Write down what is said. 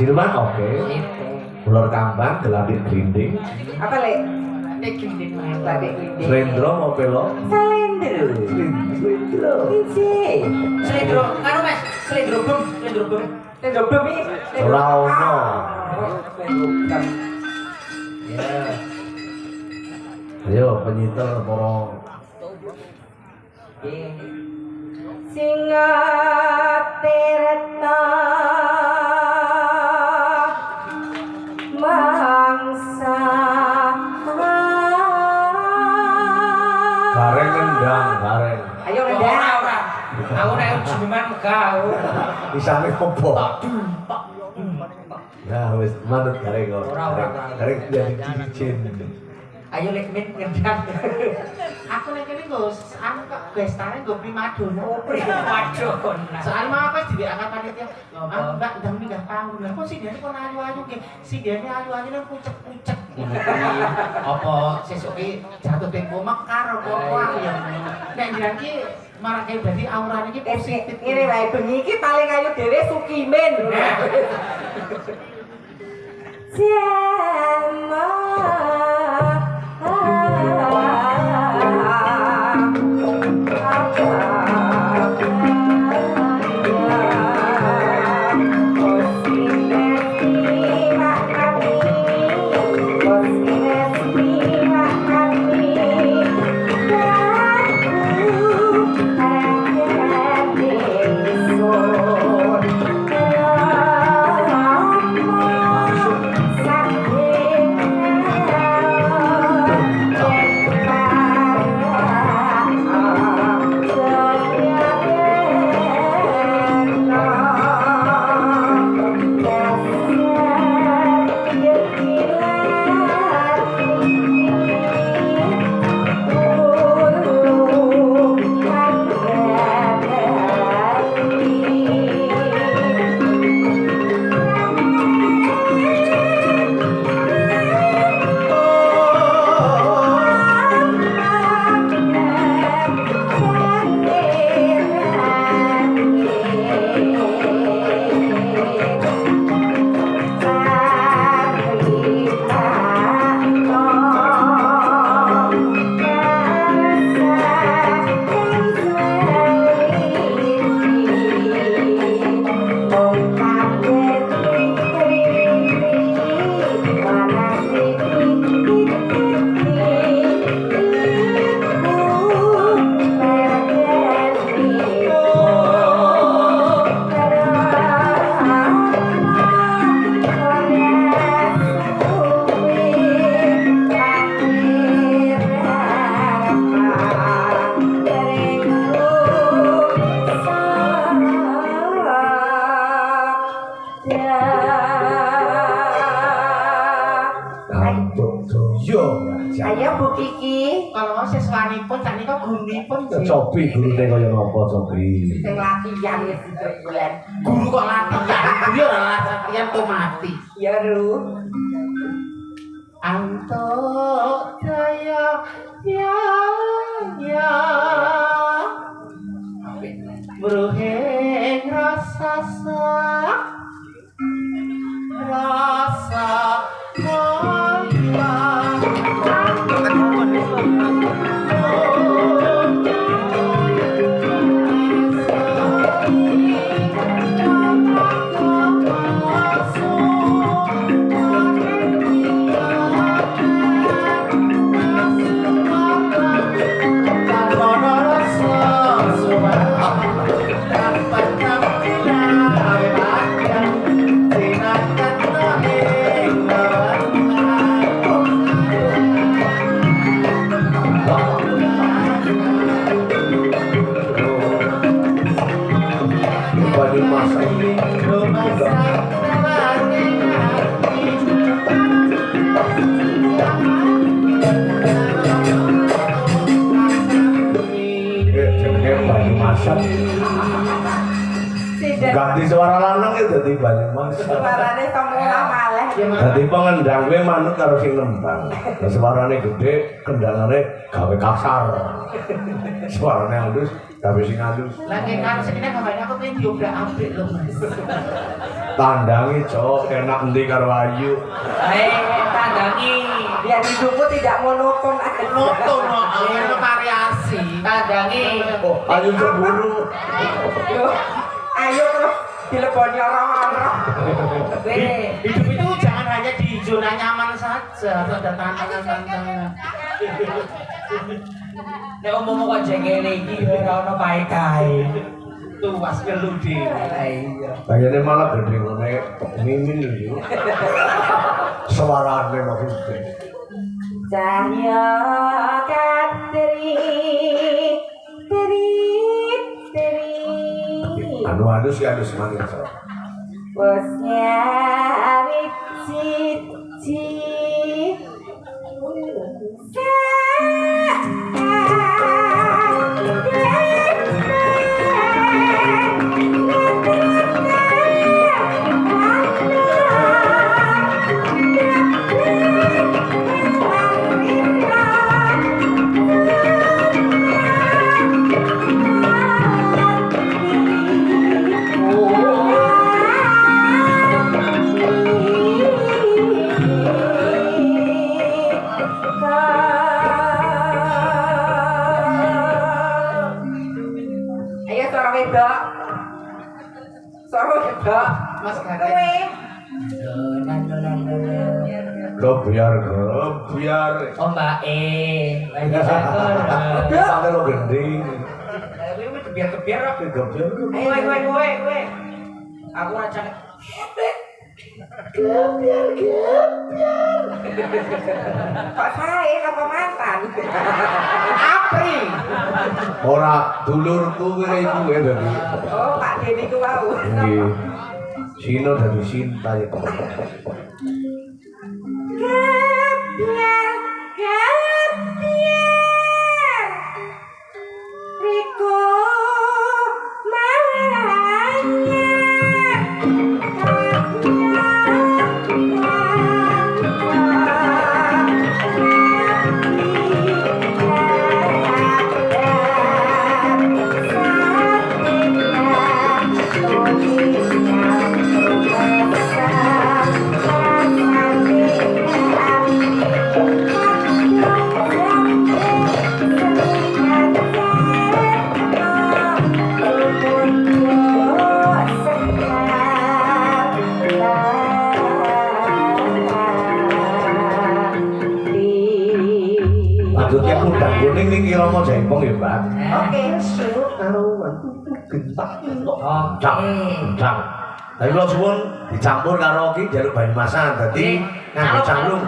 Silman oke. Ular kambang, gelapit grinding. Apa lek? Lek grinding mah, lek grinding. Slendro mau pelo. Slendro. Slendro. Ije. Slendro, anu Mas, slendro bum, slendro bum. Slendro bum iki. Ora ono. Ya. Ayo penyitel para Singa tirta mangsa gareng kendang, gareng. ayo ngendang ora aku nek jiman megah Isane opo? Nah, wis manut gareng kok. Ora. Gareng jadi cincin. ayo lek ngendang aku lek kene Gus anu kok gestane nggo primadona primadona soal mah apa dhewe angkat panitia aku mbak ndang pindah panggung lha kok sidene kok ayu-ayu ki sidene ayu-ayu nang pucek-pucek apa sesuk ki jatuh tempo mekar apa aku ya nek njenengan ki marake dadi aurane ki positif ngene wae bengi ki paling ayu dhewe Sukimin Siapa Ayo Bu Kiki, kalau siswanipun tadi kok gurunipun Cobi gurune kaya napa Cobi? sing latihan wis bulan. Guru kok latihan? Guru ya latihan kok mati. Ya Ru. Anto jaya ya ya. Bruheng rasa rasa ganti suara lanang itu dadi Banyumas. Suarane semua malah. Dadi pengendang kuwi manut karo sing nembang. Lah suarane gede, kendangane gawe kasar. Suarane halus, gawe sing halus. Lah nek kan sing nek aku pengen diobrak apik lho Mas. Tandangi cok enak endi karo ayu. Tandangi. Biar hidupmu tidak monoton. Monoton no variasi. Tandangi. Oh, ayu cemburu. Yo, ayo terus dileboni orang-orang. Hidup itu jangan hanya di zona nyaman saja, harus ada tantangan-tantangan. Nek omong kok jengkel iki ora ono kae-kae. Tuas ngeludi. Iya. Kayaknya malah gede ngene mimin lho. Suarane maksudnya. Cahya kateri Anu sih anu semangat so. bosnya cici ayo suara wedok Mas kowe Gareng. Gebiar. Oh Mbak lagi catur. Sampai lo gending. Biar-biar apa? Gebiar. Kowe. Aku ora cak. kok sae apa mantan Apri. Ora dulurku kene iku ya dadi. oh Pak Dedi ku wau Nggih. Sino dadi Sinta ya. Riko Maksudnya udang kuning ning kira mau jempong ya, Mbak. Oke, Cak. Tapi kalau suwun dicampur karo iki jaluk Banyumasan dadi nganggo calung.